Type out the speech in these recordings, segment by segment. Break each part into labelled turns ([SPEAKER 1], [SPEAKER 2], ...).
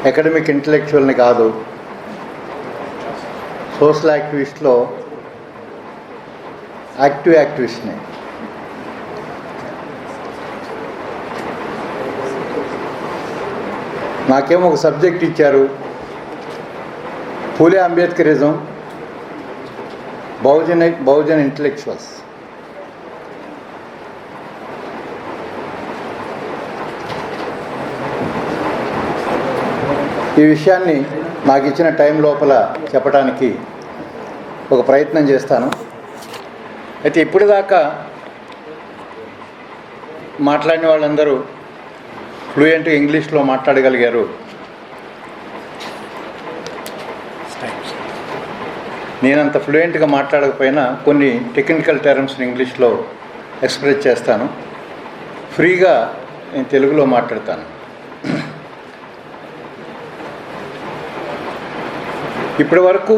[SPEAKER 1] Academic ఇంటలెక్చువల్ని కాదు, social యాక్టివిస్ట్లో యాక్టివిస్ట్ని. నాకేమో ఒక సబ్జెక్ట్ ఇచ్చారు, పూలే అంబేద్కరిజం, బహుజన్ ఇంటలెక్చువల్స్. ఈ విషయాన్ని నాకు ఇచ్చిన టైం లోపల చెప్పడానికి ఒక ప్రయత్నం చేస్తాను. అయితే ఇప్పటిదాకా మాట్లాడిన వాళ్ళందరూ ఫ్లూయెంట్గా ఇంగ్లీష్లో మాట్లాడగలిగారు. నేనంత ఫ్లూయెంట్గా మాట్లాడకపోయినా కొన్ని టెక్నికల్ టర్మ్స్ని ఇంగ్లీష్లో ఎక్స్ప్రెస్ చేస్తాను. ఫ్రీగా నేను తెలుగులో మాట్లాడతాను. ఇప్పటి వరకు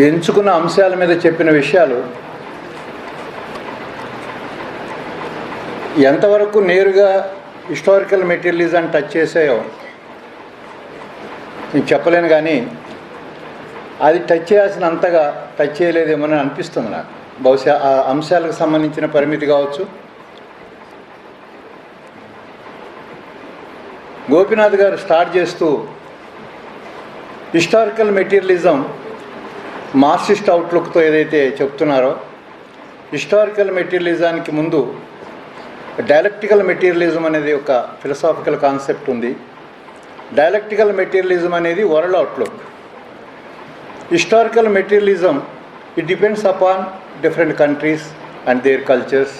[SPEAKER 1] ఎంచుకున్న అంశాల మీద చెప్పిన విషయాలు ఎంతవరకు నేరుగా హిస్టారికల్ మెటీరియలిజం టచ్ చేసాయో నేను చెప్పలేను, కానీ అది టచ్ చేయాల్సినంతగా టచ్ చేయలేదేమోనని అనిపిస్తుంది నాకు. బహుశా ఆ అంశాలకు సంబంధించిన పరిమితి కావచ్చు. గోపీనాథ్ గారు స్టార్ట్ చేస్తూ హిస్టారికల్ మెటీరియలిజం మార్క్సిస్ట్ అవుట్లుక్తో ఏదైతే చెప్తున్నారో, హిస్టారికల్ మెటీరియలిజానికి ముందు డైలెక్టికల్ మెటీరియలిజం అనేది ఒక ఫిలసాఫికల్ కాన్సెప్ట్ ఉంది. డైలెక్టికల్ మెటీరియలిజం అనేది world outlook. Historical materialism it depends upon different countries and their cultures.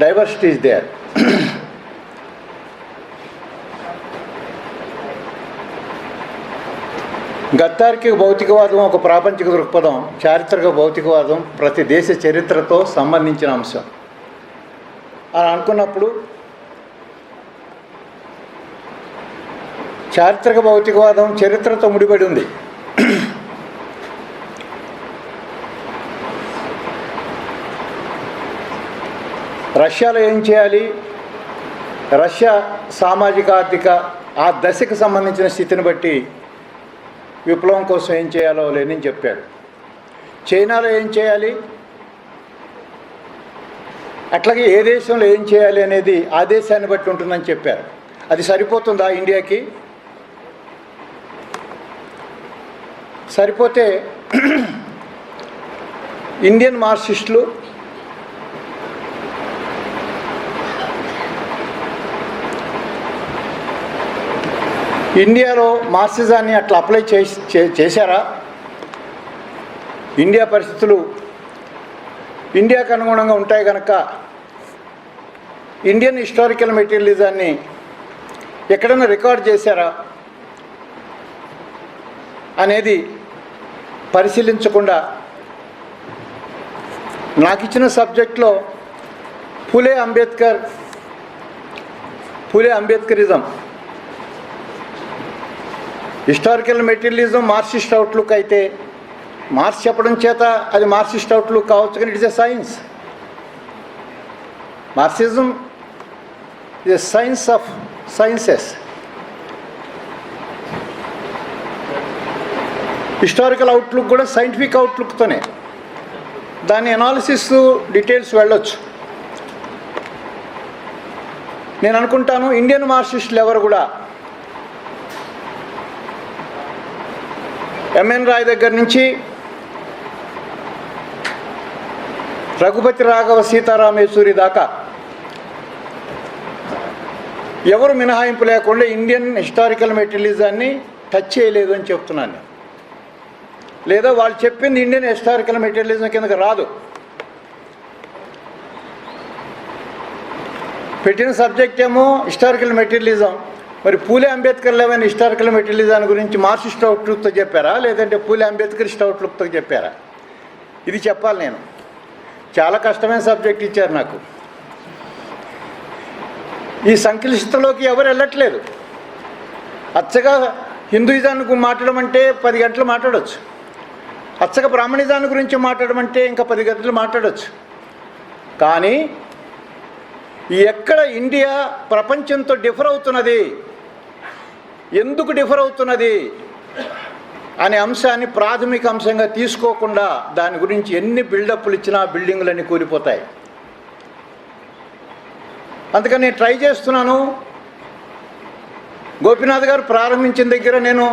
[SPEAKER 1] Diversity is there. గత్తార్కిక భౌతికవాదం ఒక ప్రాపంచిక దృక్పథం, చారిత్రక భౌతికవాదం ప్రతి దేశ చరిత్రతో సంబంధించిన అంశం అని అనుకున్నప్పుడు, చారిత్రక భౌతికవాదం చరిత్రతో ముడిపడి ఉంది. రష్యాలో ఏం చేయాలి, రష్యా సామాజిక ఆర్థిక ఆ దశకు సంబంధించిన స్థితిని బట్టి విప్లవం కోసం ఏం చేయాలో లేని చెప్పాడు. చైనాలో ఏం చేయాలి, అట్లాగే ఏ దేశంలో ఏం చేయాలి అనేది ఆ దేశాన్ని బట్టి ఉంటుందని చెప్పారు. అది సరిపోతుందా ఇండియాకి? సరిపోతే ఇండియన్ మార్క్సిస్టులు ఇండియాలో మార్క్సిజాన్ని అట్లా అప్లై చేశారా? ఇండియా పరిస్థితులు ఇండియాకు అనుగుణంగా ఉంటాయి కనుక ఇండియన్ హిస్టారికల్ మెటీరియలిజాన్ని ఎక్కడైనా రికార్డ్ చేశారా అనేది పరిశీలించకుండా నాకు ఇచ్చిన సబ్జెక్ట్లో Phule Ambedkarism, historical materialism Marxist outlook అయితే, మార్క్స్ చెప్పడం చేత అది మార్క్సిస్ట్ అవుట్లుక్ కావచ్చు, కానీ it's a science. Marxism is a science of sciences. Historical outlook కూడా సైంటిఫిక్ అవుట్లుక్తోనే. దాని అనాలిసిస్ డీటెయిల్స్ వెళ్ళొచ్చు. నేను అనుకుంటాను ఇండియన్ మార్క్సిస్టులు ఎవరు కూడా ఎంఎన్ రాయ్ దగ్గర నుంచి రఘుపతి రాఘవ సీతారాం యేచూరి దాకా ఎవరు మినహాయింపు లేకుండా ఇండియన్ హిస్టారికల్ మెటీరియలిజాన్ని టచ్ చేయలేదు అని చెప్తున్నాను. లేదా వాళ్ళు చెప్పింది ఇండియన్ హిస్టారికల్ మెటీరియలిజం కిందకి రాదు. పెట్టిన సబ్జెక్ట్ ఏమో హిస్టారికల్ మెటీరియలిజం. మరి పూలే అంబేద్కర్ లెవెన్ హిస్టారికల్ మెటీరియలిజం గురించి మార్క్సిస్ట్ అవుట్లుక్తో చెప్పారా, లేదంటే పూలే అంబేద్కరిస్ట్ అవుట్లుక్తో చెప్పారా? ఇది చెప్పాలి. నేను చాలా కష్టమైన సబ్జెక్ట్ ఇచ్చారు నాకు. ఈ సంక్లిష్టతలోకి ఎవరు వెళ్ళట్లేదు. అచ్చగా హిందూయిజాన్ని మాట్లాడడం అంటే 10 గంటలు మాట్లాడవచ్చు. అచ్చగా బ్రాహ్మణిజాన్ని గురించి మాట్లాడడం అంటే ఇంకా 10 గంటలు మాట్లాడవచ్చు. కానీ ఎక్కడ ఇండియా ప్రపంచంతో డిఫర్ అవుతున్నది, ఎందుకు డిఫర్ అవుతున్నది అనే అంశాన్ని ప్రాథమిక అంశంగా తీసుకోకుండా దాని గురించి ఎన్ని బిల్డప్లు ఇచ్చినా బిల్డింగులన్నీ కూలిపోతాయి. అందుకని నేను ట్రై చేస్తున్నాను. గోపీనాథ్ గారు ప్రారంభించిన దగ్గర నేను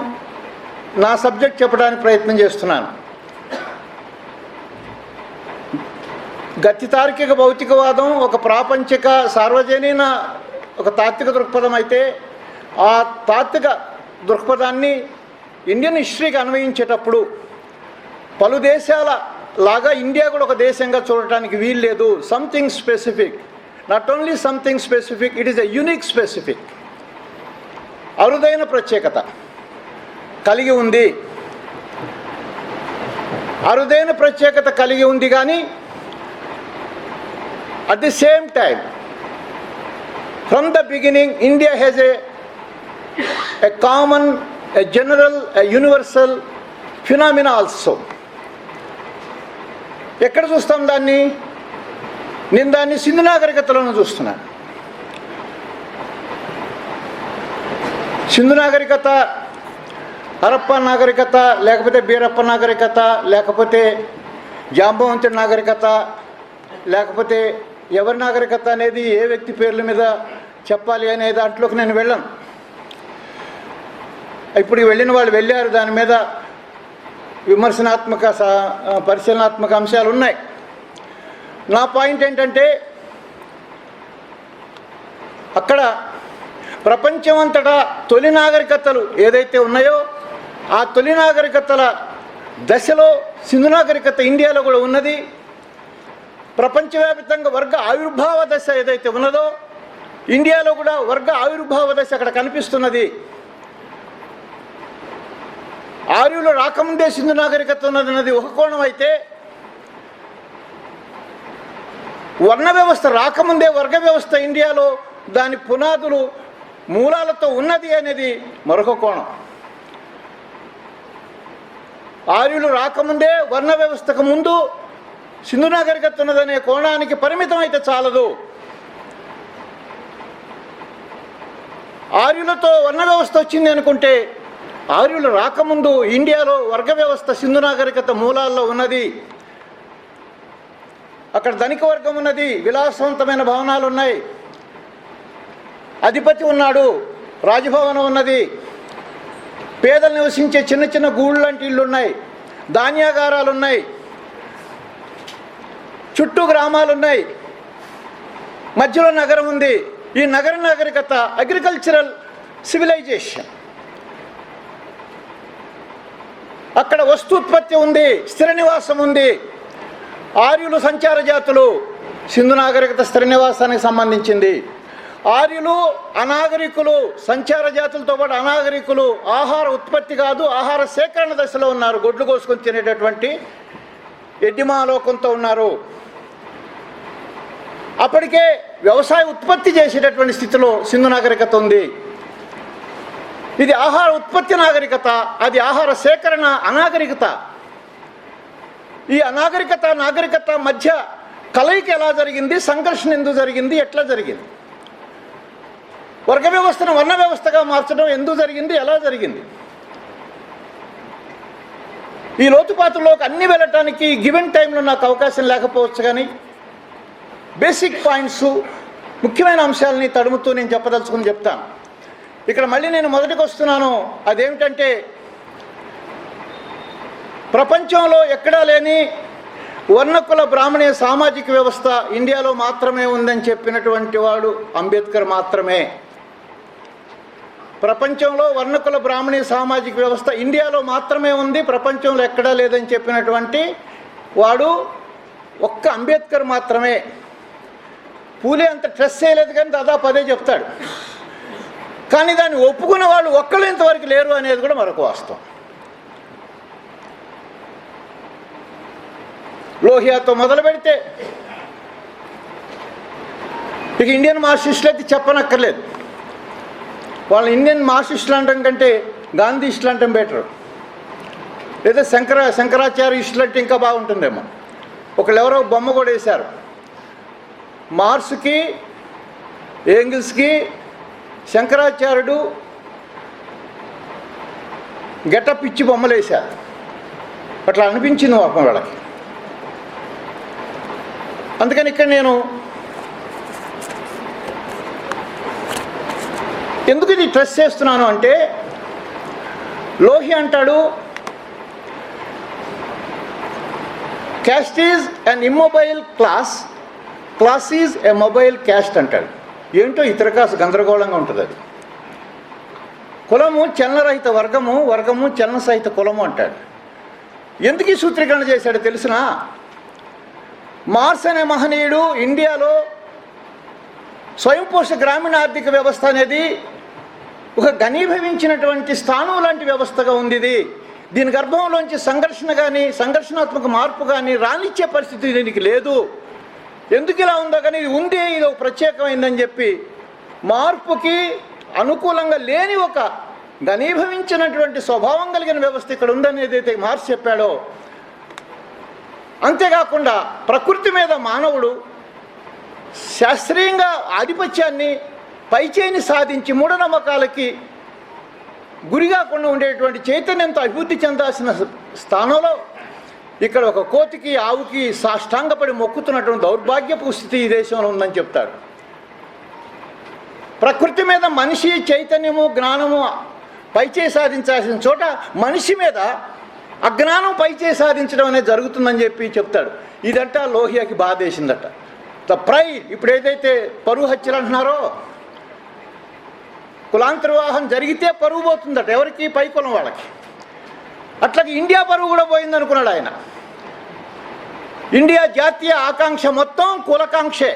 [SPEAKER 1] నా సబ్జెక్ట్ చెప్పడానికి ప్రయత్నం చేస్తున్నాను. గతి తార్కిక భౌతికవాదం ఒక ప్రాపంచిక సార్వజనీన ఒక తాత్విక దృక్పథం అయితే, ఆ తాత్విక దృక్పథాన్ని ఇండియన్ హిస్టరీకి అన్వయించేటప్పుడు పలు దేశాల లాగా ఇండియా కూడా ఒక దేశంగా చూడటానికి వీలు లేదు. Something specific, not only something specific, it is a unique specific, అరుదైన ప్రత్యేకత కలిగి ఉంది. అరుదైన ప్రత్యేకత కలిగి ఉంది. కానీ at the same time, from the beginning, India has a common, a general, a universal phenomena also. ఎక్కడ చూస్తాం దాన్ని? నేను దాన్ని సింధు నాగరికతలోనూ చూస్తున్నాను. సింధు నాగరికత, హరప్ప నాగరికత, లేకపోతే బీరప్ప నాగరికత, లేకపోతే జాంబవంతుడి నాగరికత, లేకపోతే ఎవరి నాగరికత అనేది ఏ వ్యక్తి పేర్ల మీద చెప్పాలి అనే దాంట్లోకి నేను వెళ్ళాను. ఇప్పుడు వెళ్ళిన వాళ్ళు వెళ్ళారు, దాని మీద విమర్శనాత్మక పరిశీలనాత్మక అంశాలు ఉన్నాయి. నా పాయింట్ ఏంటంటే, అక్కడ ప్రపంచమంతటా తొలి నాగరికతలు ఏదైతే ఉన్నాయో ఆ తొలి నాగరికతల దశలో సింధు నాగరికత ఇండియాలో కూడా ఉన్నది. ప్రపంచవ్యాప్తంగా వర్గ ఆవిర్భావ దశ ఏదైతే ఉన్నదో ఇండియాలో కూడా వర్గ ఆవిర్భావ దశ అక్కడ కనిపిస్తున్నది. ఆర్యులు రాకముందే సింధు నాగరికత ఉన్నది ఒక కోణం అయితే, వర్ణ వ్యవస్థ రాకముందే వర్గ వ్యవస్థ ఇండియాలో దాని పునాదులు మూలాలతో ఉన్నది అనేది మరొక కోణం. ఆర్యులు రాకముందే వర్ణ వ్యవస్థకు ముందు సింధు నాగరికత ఉన్నదనే కోణానికి పరిమితం అయితే చాలదు. ఆర్యులతో వర్ణ వ్యవస్థ వచ్చింది అనుకుంటే, ఆర్యులు రాకముందు ఇండియాలో వర్గ వ్యవస్థ సింధు నాగరికత మూలాల్లో ఉన్నది. అక్కడ ధనిక వర్గం ఉన్నది, విలాసవంతమైన భవనాలు ఉన్నాయి, అధిపతి ఉన్నాడు, రాజభవనం ఉన్నది, పేదలు నివసించే చిన్న చిన్న గూళ్ళు లాంటి ఇళ్ళు ఉన్నాయి, ధాన్యాగారాలు ఉన్నాయి, చుట్టూ గ్రామాలు ఉన్నాయి, మధ్యలో నగరం ఉంది. ఈ నగర నాగరికత అగ్రికల్చరల్ సివిలైజేషన్. అక్కడ వస్తూత్పత్తి ఉంది, స్థిర నివాసం ఉంది. ఆర్యులు సంచార జాతులు, సింధు నాగరికత స్థిర నివాసానికి సంబంధించింది. ఆర్యులు అనాగరికులు, సంచార జాతులతో పాటు అనాగరికులు ఆహార ఉత్పత్తి కాదు ఆహార సేకరణ దశలో ఉన్నారు. గొడ్లు కోసుకొని తినేటటువంటి యజ్ఞమాలోకంతో ఉన్నారు. అప్పటికే వ్యవసాయ ఉత్పత్తి చేసేటటువంటి స్థితిలో సింధు నాగరికత ఉంది. ఇది ఆహార ఉత్పత్తి నాగరికత, అది ఆహార సేకరణ అనాగరికత. ఈ అనాగరికత నాగరికత మధ్య కలయిక ఎలా జరిగింది, సంఘర్షణ ఎందుకు జరిగింది, ఎట్లా జరిగింది, వర్గ వ్యవస్థను వర్ణ వ్యవస్థగా మార్చడం ఎందుకు జరిగింది, ఎలా జరిగింది, ఈ లోతుపాతుల్లోకి అన్ని వెళ్ళటానికి గివెన్ టైంలో నాకు అవకాశం లేకపోవచ్చు. కానీ బేసిక్ పాయింట్స్, ముఖ్యమైన అంశాలని తడుముతూ నేను చెప్పదలుచుకుని చెప్తాను. ఇక్కడ మళ్ళీ నేను మొదటికి వస్తున్నాను. అదేమిటంటే, ప్రపంచంలో ఎక్కడా లేని వర్ణకుల బ్రాహ్మణీయ సామాజిక వ్యవస్థ ఇండియాలో మాత్రమే ఉందని చెప్పినటువంటి వాడు అంబేద్కర్ మాత్రమే. ప్రపంచంలో వర్ణకుల బ్రాహ్మణీయ సామాజిక వ్యవస్థ ఇండియాలో మాత్రమే ఉంది, ప్రపంచంలో ఎక్కడా లేదని చెప్పినటువంటి వాడు ఒక్క అంబేద్కర్ మాత్రమే. పూలే అంత స్ట్రెస్ చేయలేదు, కానీ దాదాపు అదే చెప్తాడు. కానీ దాన్ని ఒప్పుకున్న వాళ్ళు ఒక్కళ్ళు ఇంతవరకు లేరు అనేది కూడా మరొక వాస్తవం. లోహియాతో మొదలు పెడితే ఇక ఇండియన్ మార్క్సిస్టులు అయితే చెప్పనక్కర్లేదు. వాళ్ళు ఇండియన్ మార్క్సిస్టులు అనడం కంటే గాంధీస్టులు అనడం బెటర్. లేదా శంకరాచార్యుస్టులు అంటే ఇంకా బాగుంటుందేమో. ఒకళ్ళు ఎవరో బొమ్మ కూడా వేశారు. మార్క్స్కి ఏంగిల్స్కి శంకరాచార్యుడు గెటప్ ఇచ్చి బొమ్మలేశారు. అట్లా అనిపించింది పాపం వాళ్ళకి. అందుకని ఇక్కడ నేను ఎందుకు ఇది ట్రస్ట్ చేస్తున్నాను అంటే, లోహి అంటాడు caste is an immobile class, class is a mobile caste అంటాడు. ఏంటో ఇతర కాసు గందరగోళంగా ఉంటుంది అది. కులము చలనరహిత వర్గము, వర్గము చలనసహిత కులము అంటాడు. ఎందుకు ఈ సూత్రీకరణ చేశాడో తెలిసిన, మార్స్ అనే మహనీయుడు ఇండియాలో స్వయంపోష గ్రామీణ ఆర్థిక వ్యవస్థ అనేది ఒక ఘనీభవించినటువంటి స్థానం లాంటి వ్యవస్థగా ఉంది. దీని గర్భంలోంచి సంఘర్షణ కానీ సంఘర్షణాత్మక మార్పు కానీ రానిచ్చే పరిస్థితి దీనికి లేదు. ఎందుకు ఇలా ఉందో కానీ ఇది ఉంది, ఇది ఒక ప్రత్యేకమైందని చెప్పి మార్పుకి అనుకూలంగా లేని ఒక ఘనీభవించినటువంటి స్వభావం కలిగిన వ్యవస్థ ఇక్కడ ఉందని ఏదైతే మార్క్స్ చెప్పాడో, అంతేకాకుండా ప్రకృతి మీద మానవుడు శాస్త్రీయంగా ఆధిపత్యాన్ని పైచేయిని సాధించి మూఢనమ్మకాలకి గురికాకుండా ఉండేటువంటి చైతన్యంతో అభివృద్ధి చెందాల్సిన స్థానంలో ఇక్కడ ఒక కోతికి ఆవుకి సాష్టాంగపడి మొక్కుతున్నటువంటి దౌర్భాగ్యపు స్థితి ఈ దేశంలో ఉందని చెప్తాడు. ప్రకృతి మీద మనిషి చైతన్యము జ్ఞానము పైచేయి సాధించాల్సిన చోట మనిషి మీద అజ్ఞానం పైచేయి సాధించడం అనేది జరుగుతుందని చెప్పి చెప్తాడు. ఇదంట లోహియాకి బాధేసిందట. ద ప్రైడ్, ఇప్పుడు ఏదైతే పరువు హత్యలు అంటున్నారో, కులాంతర్వాహం జరిగితే పరువు పోతుందట. ఎవరికి? పై కులం వాళ్ళకి. అట్లాగే ఇండియా పరువు కూడా పోయింది అనుకున్నాడు ఆయన. ఇండియా జాతీయ ఆకాంక్ష మొత్తం కులకాంక్షే.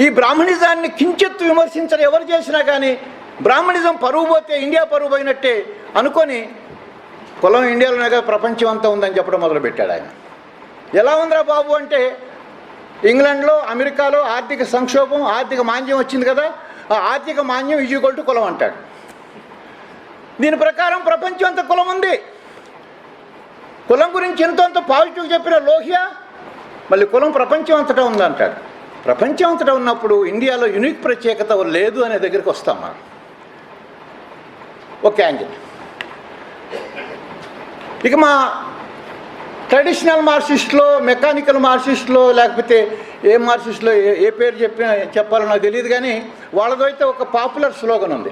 [SPEAKER 1] ఈ బ్రాహ్మణిజాన్ని కించెత్తు విమర్శించడం ఎవరు చేసినా కానీ బ్రాహ్మణిజం పరువు పోతే ఇండియా పరువు పోయినట్టే అనుకొని కులం ఇండియాలోనే కదా ప్రపంచం అంతా ఉందని చెప్పడం మొదలుపెట్టాడు ఆయన. ఎలా ఉందిరా బాబు అంటే, ఇంగ్లాండ్లో అమెరికాలో ఆర్థిక సంక్షోభం, ఆర్థిక మాంద్యం వచ్చింది కదా, ఆ ఆర్థిక మాంద్యం ఈజ్వల్ టు కులం అంటాడు. దీని ప్రకారం ప్రపంచం అంతా కులం ఉంది. కులం గురించి ఎంతో పాజిటివ్ చెప్పిన లోహియా మళ్ళీ కులం ప్రపంచం అంతటా ఉందంటాడు. ప్రపంచం అంతటా ఉన్నప్పుడు ఇండియాలో యూనిక్ ప్రత్యేకత లేదు అనే దగ్గరికి వస్తాం మనం. ఒక యాంగిల్. ఇక మా ట్రెడిషనల్ మార్క్సిస్ట్లో, మెకానికల్ మార్క్సిస్ట్లో, లేకపోతే ఏ మార్క్సిస్ట్లో ఏ పేరు చెప్పాలో నాకు తెలియదు, కానీ వాళ్ళతో అయితే ఒక పాపులర్ స్లోగన్ ఉంది.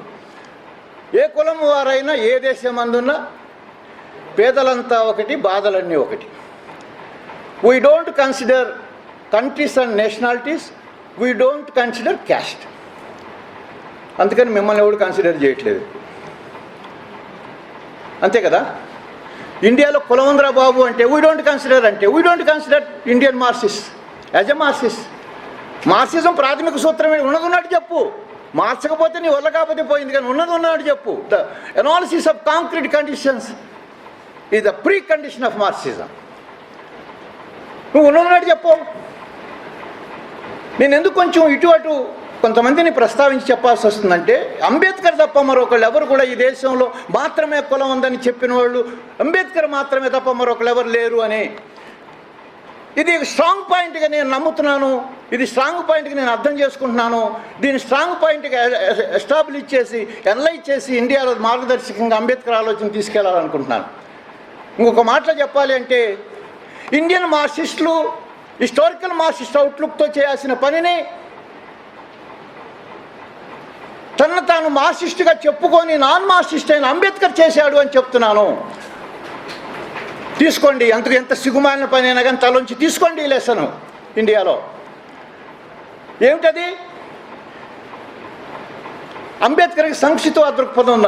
[SPEAKER 1] ఏ కులం వారైనా ఏ దేశం అందున్నా పేదలంతా ఒకటి, బాధలన్నీ ఒకటి. We don't consider countries and nationalities, we don't consider caste. అందుకని మిమ్మల్ని ఎవడు కన్సిడర్ చేయట్లేదు. అంతే కదా. ఇండియాలో కులం ఉందిరా బాబు అంటే వీ డోంట్ కన్సిడర్, అంటే we don't consider Indian Marxist as a Marxist. Marxism ప్రాథమిక సూత్రమే, ఉన్నది ఉన్నట్టు చెప్పు. మార్చకపోతే నీ వల్ల కాకపోతే పోయింది, కానీ ఉన్నది ఉన్నట్టు చెప్పు. The analysis of concrete conditions is the pre condition of Marxism. నువ్వు ఉన్నది చెప్పు. నేను ఎందుకు కొంచెం ఇటు అటు కొంతమందిని ప్రస్తావించి చెప్పాల్సి వస్తుందంటే, అంబేద్కర్ తప్ప మరొకళ్ళు ఎవరు కూడా ఈ దేశంలో మాత్రమే కులం ఉందని చెప్పిన వాళ్ళు అంబేద్కర్ మాత్రమే తప్ప మరొకళ్ళు ఎవరు లేరు అని, ఇది స్ట్రాంగ్ పాయింట్గా నేను నమ్ముతున్నాను. ఇది స్ట్రాంగ్ పాయింట్గా నేను అర్థం చేసుకుంటున్నాను. దీన్ని స్ట్రాంగ్ పాయింట్గా ఎస్టాబ్లిష్ చేసి ఎనలైజ్ చేసి ఇండియాలో మార్గదర్శకంగా అంబేద్కర్ ఆలోచన తీసుకెళ్లాలనుకుంటున్నాను. ఇంకొక మాటలో చెప్పాలి అంటే, ఇండియన్ మార్క్సిస్టులు హిస్టారికల్ మార్క్సిస్ట్ అవుట్లుక్తో చేయాల్సిన పనిని తను తాను మార్క్సిస్టుగా చెప్పుకొని నాన్ మార్క్సిస్ట్ అయిన అంబేద్కర్ చేశాడు అని చెప్తున్నాను. తీసుకోండి, అంతకు ఎంత సిగ్గుమాలిన పని అయినా కానీ తలోంచి తీసుకోండి ఈ లెసను. ఇండియాలో ఏమిటది? అంబేద్కర్కి సంక్షిప్త దృక్పథం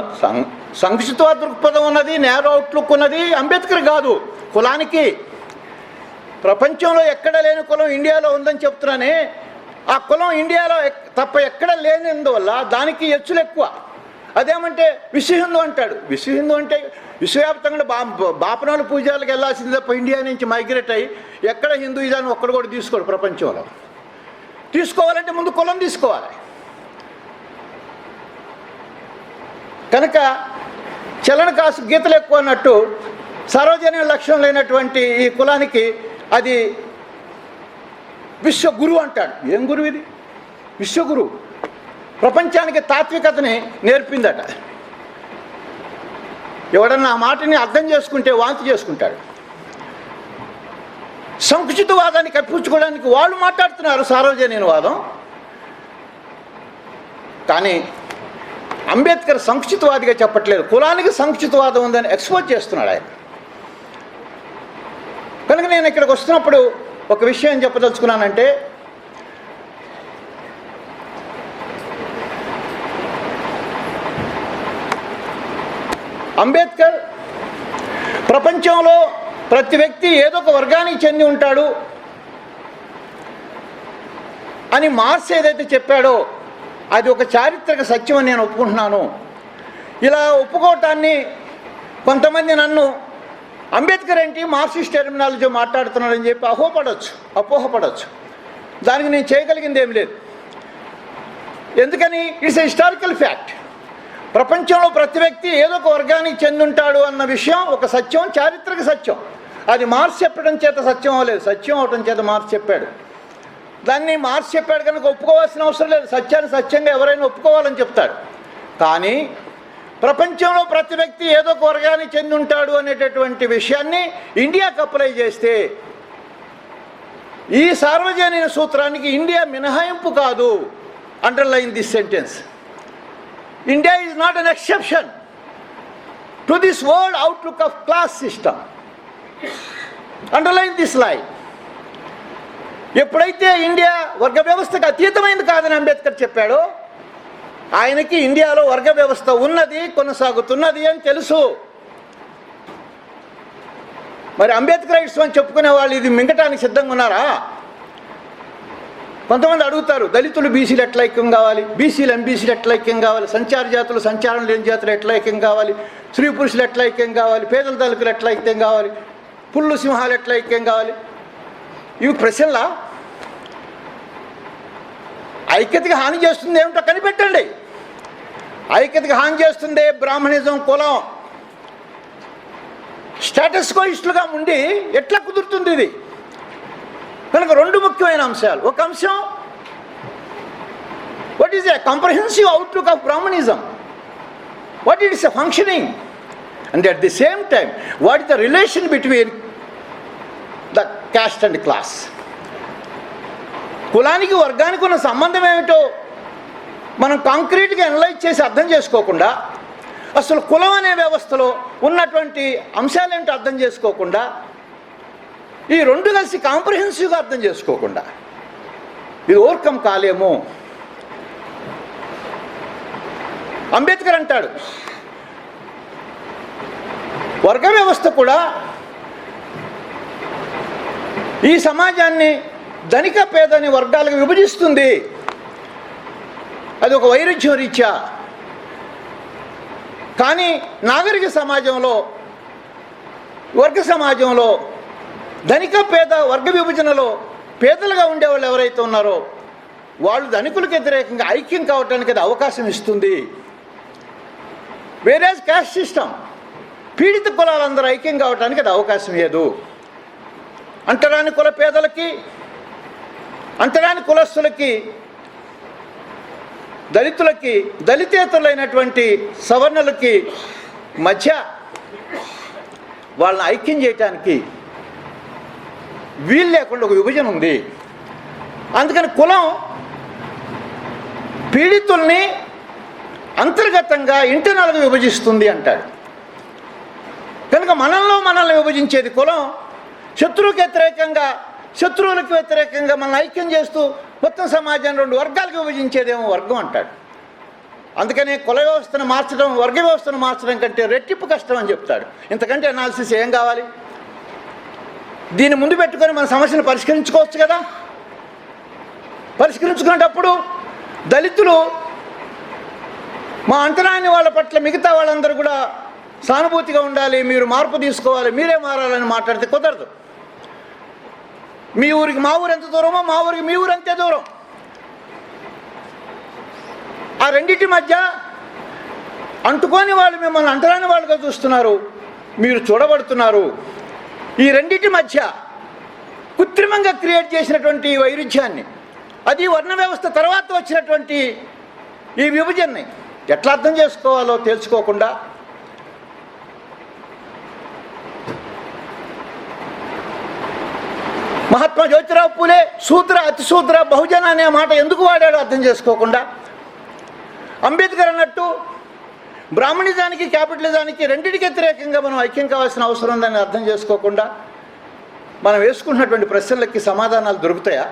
[SPEAKER 1] సంక్షిప్త దృక్పథం ఉన్నది, నేరో అవుట్లుక్ ఉన్నది అంబేద్కర్ కాదు, కులానికి. ప్రపంచంలో ఎక్కడ లేని కులం ఇండియాలో ఉందని చెప్తున్నానే, ఆ కులం ఇండియాలో తప్ప ఎక్కడ లేనందువల్ల దానికి ఎచ్చులు ఎక్కువ. అదేమంటే విశ్వ హిందూ అంటాడు. విశ్వ హిందూ అంటే విశ్వవ్యాప్తంగా బాపనాలు పూజలకు వెళ్ళాల్సింది తప్ప ఇండియా నుంచి మైగ్రేట్ అయ్యి ఎక్కడ హిందూయిజాన్ని ఒక్కడు కూడా తీసుకోడు ప్రపంచంలో. తీసుకోవాలంటే ముందు కులం తీసుకోవాలి. కనుక చలన కాసు గీతలు ఎక్కువ అన్నట్టు సార్వజనీయ లక్ష్యం లేనటువంటి ఈ కులానికి అది విశ్వ గురువు అంటాడు. ఏం గురువు ఇది? విశ్వగురు ప్రపంచానికి తాత్వికతని నేర్పిందట. ఎవడన్నా ఆ మాటని అర్థం చేసుకుంటే వాంతి చేసుకుంటాడు. సంకుచితవాదాన్ని కప్పించుకోవడానికి వాళ్ళు మాట్లాడుతున్నారు సార్వజనీనవాదం. కానీ అంబేద్కర్ సంకుచితవాదిగా చెప్పట్లేదు, కులానికి సంకుచితవాదం ఉందని ఎక్స్పోజ్ చేస్తున్నాడు ఆయన. కనుక నేను ఇక్కడికి వస్తున్నప్పుడు ఒక విషయం చెప్పదలుచుకున్నానంటే, అంబేద్కర్ ప్రపంచంలో ప్రతి వ్యక్తి ఏదో ఒక వర్గానికి చెంది ఉంటాడు అని మార్క్స్ ఏదైతే చెప్పాడో అది ఒక చారిత్రక సత్యం అని నేను ఒప్పుకుంటున్నాను. ఇలా ఒప్పుకోవటాన్ని కొంతమంది నన్ను అంబేద్కర్ ఏంటి మార్క్సిస్ట్ టెర్మినాలజీ మాట్లాడుతున్నాడని చెప్పి అపోహపడవచ్చు. దానికి నేను చేయగలిగింది ఏం లేదు. ఎందుకని? It's a historical fact. ప్రపంచంలో ప్రతి వ్యక్తి ఏదో ఒక వర్గానికి చెందుంటాడు అన్న విషయం ఒక సత్యం, చారిత్రక సత్యం. అది మార్క్స్ చెప్పడం చేత సత్యం అవ్వలేదు, సత్యం అవటం చేత మార్క్స్ చెప్పాడు. దాన్ని మార్క్స్ చెప్పాడు కనుక ఒప్పుకోవాల్సిన అవసరం లేదు. సత్యాన్ని సత్యంగా ఎవరైనా ఒప్పుకోవాలని చెప్తాడు. కానీ ప్రపంచంలో ప్రతి వ్యక్తి ఏదో ఒక వర్గానికి చెంది ఉంటాడు అనేటటువంటి విషయాన్ని ఇండియాకి అప్లై చేస్తే ఈ సార్వజనీన సూత్రానికి ఇండియా మినహాయింపు కాదు. Underline this sentence. India is not an exception to this world outlook of class system. Underline this line. ఎప్పుడైతే ఇండియా వర్గ వ్యవస్థకు అతీతమైంది కాదని అంబేద్కర్ చెప్పాడో, ఆయనకి ఇండియాలో వర్గ వ్యవస్థ ఉన్నది, కొనసాగుతున్నది అని తెలుసు. మరి అంబేద్కర్ రైట్స్ అని చెప్పుకునే వాళ్ళు ఇది మింగటానికి సిద్ధంగా ఉన్నారా? కొంతమంది అడుగుతారు, దళితులు బీసీలు ఎట్లా ఐక్యం కావాలి, బీసీలు ఎంబీసీలు ఎట్లా ఐక్యం కావాలి, సంచార జాతులు సంచారం లేని జాతులు ఎట్లా ఐక్యం కావాలి, స్త్రీ పురుషులు ఎట్లా ఐక్యం కావాలి, పేదల దళితులు ఎట్లా ఐక్యం కావాలి, పుల్లు సింహాలు ఎట్లా ఐక్యం కావాలి? ఇవి ప్రశ్నలా? ఐక్యతకి హాని చేస్తుంది ఏమిటో కనిపెట్టండి. ఐక్యతకి హాని చేస్తుంది బ్రాహ్మణిజం, కులం. స్టేటస్ కోయిస్టులుగా ఉండి ఎట్లా కుదురుతుంది ఇది? కనుక రెండు ముఖ్యమైన అంశాలు. ఒక అంశం, what is a comprehensive outlook of Brahminism, what is a functioning, and at the same time what is the relation between the cast and class. కులానికి వర్గానికి ఉన్న సంబంధం ఏమిటో మనం కాంక్రీట్గా అనలైజ్ చేసి అర్థం చేసుకోకుండా, అసలు కులం అనే వ్యవస్థలో ఉన్నటువంటి అంశాలు ఏంటో అర్థం చేసుకోకుండా, ఈ రెండు కలిసి కాంప్రహెన్సివ్గా అర్థం చేసుకోకుండా ఇది ఓవర్కమ్ కాలేము. అంబేద్కర్ అంటాడు, వర్గ వ్యవస్థ కూడా ఈ సమాజాన్ని ధనిక పేదని వర్గాలకు విభజిస్తుంది. అది ఒక వైరుధ్యం రీత్యా. కానీ నాగరిక సమాజంలో, వర్గ సమాజంలో ధనిక పేద వర్గ విభజనలో పేదలుగా ఉండేవాళ్ళు ఎవరైతే ఉన్నారో వాళ్ళు ధనికులకు వ్యతిరేకంగా ఐక్యం కావడానికి అది అవకాశం ఇస్తుంది. వేరేజ్ క్యాస్ట్ సిస్టమ్ పీడిత కులాలందరూ ఐక్యం కావడానికి అది అవకాశం లేదు. అంటరాని కుల పేదలకి, అంటరాని కులస్తులకి, దళితులకి, దళితేతరులైనటువంటి సవర్ణులకి మధ్య వాళ్ళని ఐక్యం చేయటానికి వీలు లేకుండా ఒక విభజన ఉంది. అందుకని కులం పీడితుల్ని అంతర్గతంగా ఇంటర్నల్గా విభజిస్తుంది అంటాడు. కనుక మనల్ని విభజించేది కులం. శత్రువుకి వ్యతిరేకంగా, శత్రువులకు వ్యతిరేకంగా మనల్ని ఐక్యం చేస్తూ మొత్తం సమాజాన్ని రెండు వర్గాలకు విభజించేదేమో వర్గం అంటాడు. అందుకని కుల వ్యవస్థను మార్చడం, వర్గ వ్యవస్థను మార్చడం కంటే రెట్టింపు కష్టం అని చెప్తాడు. ఇంతకంటే అనాలిసిస్ ఏం కావాలి? దీన్ని ముందు పెట్టుకొని మన సమస్యను పరిష్కరించుకోవచ్చు కదా. పరిష్కరించుకునేటప్పుడు దళితులు మా అంతరాని వాళ్ళ పట్ల మిగతా వాళ్ళందరూ కూడా సానుభూతిగా ఉండాలి, మీరు మార్పు తీసుకోవాలి, మీరే మారాలని మాట్లాడితే కుదరదు. మీ ఊరికి మా ఊరు ఎంత దూరమో మా ఊరికి మీ ఊరు అంతే దూరం. ఆ రెండింటి మధ్య అంటుకోని వాళ్ళు మిమ్మల్ని అంటరాని వాళ్ళుగా చూస్తున్నారు, మీరు చూడబడుతున్నారు. ఈ రెండింటి మధ్య కృత్రిమంగా క్రియేట్ చేసినటువంటి వైరుధ్యాన్ని, అది వర్ణ వ్యవస్థ తర్వాత వచ్చినటువంటి ఈ విభజనని ఎట్లా అర్థం చేసుకోవాలో తెలుసుకోకుండా మహాత్మా జ్యోతిరావు పూలే శూద్ర అతిశూద్ర బహుజన అనే మాట ఎందుకు వాడాడో అర్థం చేసుకోకుండా, అంబేద్కర్ అన్నట్టు బ్రాహ్మణిజానికి క్యాపిటలిజానికి రెండింటికి వ్యతిరేకంగా మనం ఐక్యం కావాల్సిన అవసరం ఉందని అర్థం చేసుకోకుండా మనం వేసుకుంటున్నటువంటి ప్రశ్నలకి సమాధానాలు దొరుకుతాయా?